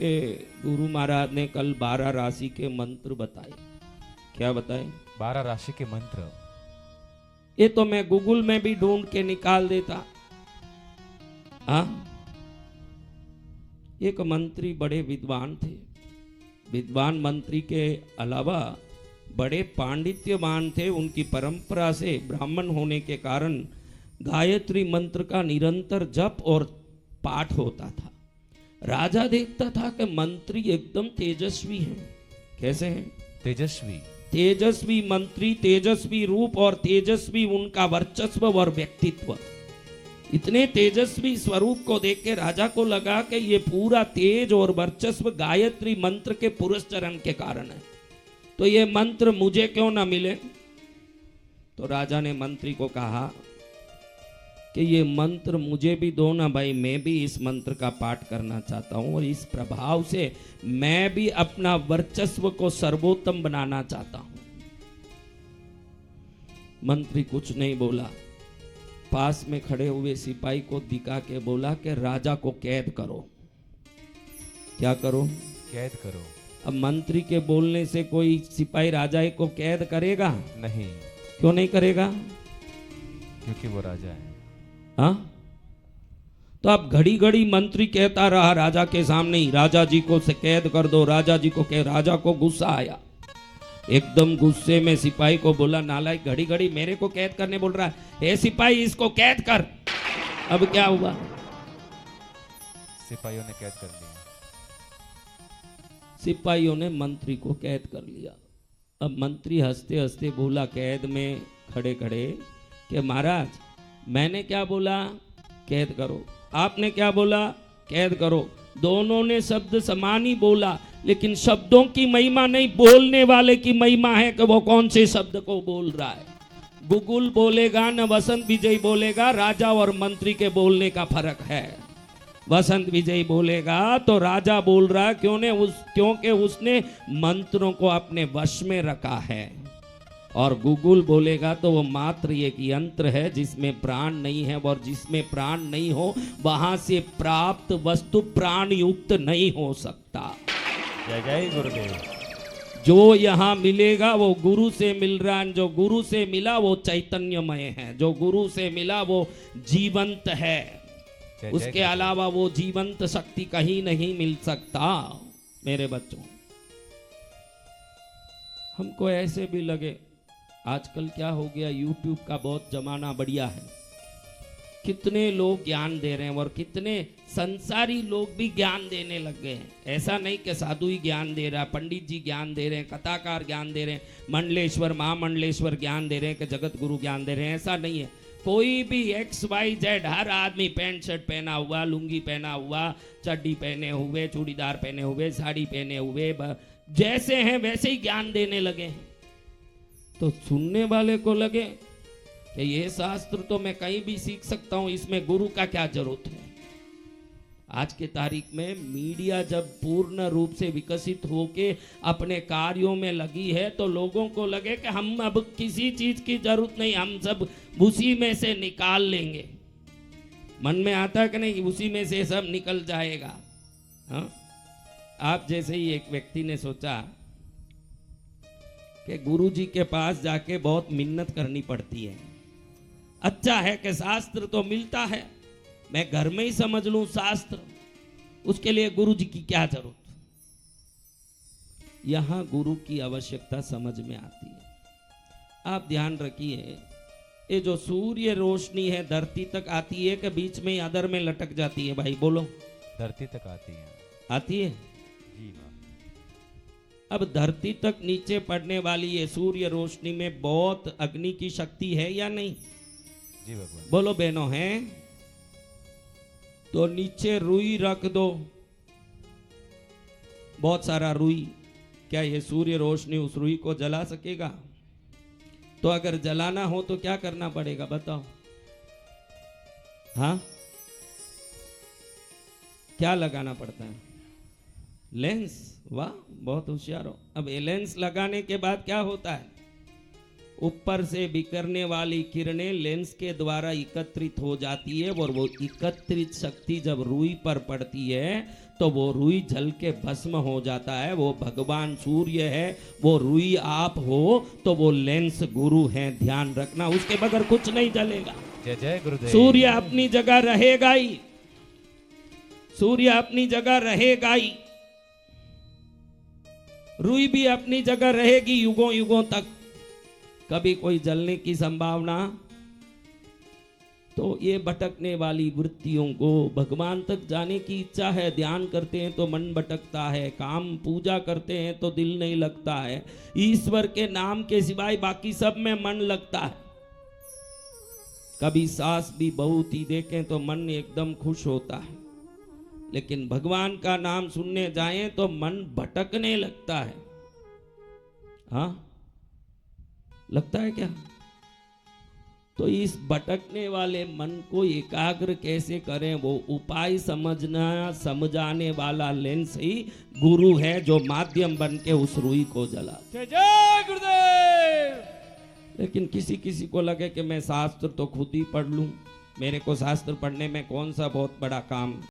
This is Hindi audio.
कि गुरु महाराज ने कल 12 राशि के मंत्र बताए। क्या बताए? 12 राशि के मंत्र। ये तो मैं गूगल में भी ढूंढ के निकाल देता। हाँ, एक मंत्री बड़े विद्वान थे। विद्वान मंत्री के अलावा बड़े पांडित्यवान थे। उनकी परंपरा से ब्राह्मण होने के कारण गायत्री मंत्र का निरंतर जप और पाठ होता था। राजा देखता था कि मंत्री एकदम तेजस्वी हैं। कैसे हैं? तेजस्वी। तेजस्वी मंत्री, तेजस्वी रूप और तेजस्वी उनका वर्चस्व और व्यक्तित्व। इतने तेजस्वी स्वरूप को देख के राजा को लगा कि ये पूरा तेज और वर्चस्व गायत्री मंत्र के पुरस्चरण के कारण है, तो ये मंत्र मुझे क्यों ना मिले। तो राजा ने मंत्री को कहा कि ये मंत्र मुझे भी दो ना भाई, मैं भी इस मंत्र का पाठ करना चाहता हूं और इस प्रभाव से मैं भी अपना वर्चस्व को सर्वोत्तम बनाना चाहता हूं। मंत्री कुछ नहीं बोला। पास में खड़े हुए सिपाही को दिखा के बोला कि राजा को कैद करो। क्या करो? कैद करो। अब मंत्री के बोलने से कोई सिपाही राजा को कैद करेगा? नहीं। क्यों नहीं करेगा? क्योंकि वो राजा है। हाँ, तो अब घड़ी घड़ी मंत्री कहता रहा राजा के सामने ही, राजा जी को से कैद कर दो, राजा जी को कह। राजा को गुस्सा आया। एकदम गुस्से में सिपाही को बोला, नालायक, घड़ी घड़ी मेरे को कैद करने बोल रहा है। ए सिपाही, इसको कैद कर। अब क्या हुआ? सिपाहियों ने कैद कर लिया। सिपाहियों ने मंत्री को कैद कर लिया। अब मंत्री हंसते हंसते बोला कैद में खड़े खड़े कि महाराज, मैंने क्या बोला? कैद करो। आपने क्या बोला? कैद करो। दोनों ने शब्द समान ही बोला, लेकिन शब्दों की महिमा नहीं, बोलने वाले की महिमा है कि वो कौन से शब्द को बोल रहा है। गूगल बोलेगा न वसंत विजय बोलेगा, राजा और मंत्री के बोलने का फर्क है। वसंत विजय बोलेगा तो राजा बोल रहा, क्योंकि उसने मंत्रों को अपने वश में रखा है। और गूगल बोलेगा तो वो मात्र एक यंत्र है जिसमें प्राण नहीं है, और जिसमें प्राण नहीं हो वहां से प्राप्त वस्तु प्राण युक्त नहीं हो सकता। जय जय गुरुदेव। जो यहाँ मिलेगा वो गुरु से मिल रहा है। जो गुरु से मिला वो चैतन्यमय है। जो गुरु से मिला वो जीवंत है। उसके अलावा वो जीवंत शक्ति कहीं नहीं मिल सकता। मेरे बच्चों, हमको ऐसे भी लगे आजकल क्या हो गया, यूट्यूब का बहुत जमाना बढ़िया है। कितने लोग ज्ञान दे रहे हैं और कितने संसारी लोग भी ज्ञान देने लग गए हैं। ऐसा नहीं कि साधु ही ज्ञान दे रहा है, पंडित जी ज्ञान दे रहे हैं, कथाकार ज्ञान दे रहे हैं, मंडलेश्वर महामंडलेश्वर ज्ञान दे रहे हैं, कि जगत गुरु ज्ञान दे रहे हैं। ऐसा नहीं है। कोई भी XYZ हर आदमी पैंट शर्ट पहना हुआ, लुंगी पहना हुआ, चड्डी पहने हुए, चूड़ीदार पहने हुए, साड़ी पहने हुए, जैसे हैं वैसे ही ज्ञान देने लगे हैं। तो सुनने वाले को लगे कि ये शास्त्र तो मैं कहीं भी सीख सकता हूं, इसमें गुरु का क्या जरूरत है। आज के तारीख में मीडिया जब पूर्ण रूप से विकसित होके अपने कार्यों में लगी है, तो लोगों को लगे कि हम अब किसी चीज की जरूरत नहीं, हम सब उसी में से निकाल लेंगे। मन में आता है कि नहीं, उसी में से सब निकल जाएगा। हाँ, आप जैसे ही एक व्यक्ति ने सोचा कि गुरुजी के पास जाके बहुत मिन्नत करनी पड़ती है। अच्छा है कि शास्त्र तो मिलता है, मैं घर में ही समझ लूं शास्त्र, उसके लिए गुरुजी की क्या जरूरत। यहां गुरु की आवश्यकता समझ में आती है। आप ध्यान रखिए, ये जो सूर्य रोशनी है धरती तक आती है कि बीच में अदर में लटक जाती है? भाई बोलो। धरती तक आती है। आती है जी। अब धरती तक नीचे पड़ने वाली ये सूर्य रोशनी में बहुत अग्नि की शक्ति है या नहीं? जी भगवान। बोलो बहनों, है? तो नीचे रुई रख दो, बहुत सारा रुई। क्या ये सूर्य रोशनी उस रुई को जला सकेगा? तो अगर जलाना हो तो क्या करना पड़ेगा बताओ? हाँ, क्या लगाना पड़ता है? लेंस। वाह, बहुत होशियार हो। अब ये लेंस लगाने के बाद क्या होता है? ऊपर से बिखरने वाली किरणें लेंस के द्वारा एकत्रित हो जाती है और वो एकत्रित शक्ति जब रुई पर पड़ती है तो वो रुई जल के भस्म हो जाता है। वो भगवान सूर्य है, वो रुई आप हो, तो वो लेंस गुरु है। ध्यान रखना, उसके बगैर कुछ नहीं चलेगा। जय जय गुरुदेव। सूर्य अपनी जगह रहेगा ही, सूर्य अपनी जगह रहेगा ही, रुई भी अपनी जगह रहेगी युगों युगों तक। कभी कोई जलने की संभावना, तो ये भटकने वाली वृत्तियों को भगवान तक जाने की इच्छा है। ध्यान करते हैं तो मन भटकता है, काम पूजा करते हैं तो दिल नहीं लगता है, ईश्वर के नाम के सिवाय बाकी सब में मन लगता है। कभी सास भी बहुत ही देखें तो मन एकदम खुश होता है, लेकिन भगवान का नाम सुनने जाएं तो मन भटकने लगता है। हाँ, लगता है क्या? तो इस भटकने वाले मन को एकाग्र कैसे करें, वो उपाय समझाने वाला लेंस ही गुरु है, जो माध्यम बन के उस रुई को जला। जय जय गुरुदेव। लेकिन किसी किसी को लगे कि मैं शास्त्र तो खुद ही पढ़ लूं, मेरे को शास्त्र पढ़ने में कौन सा बहुत बड़ा काम।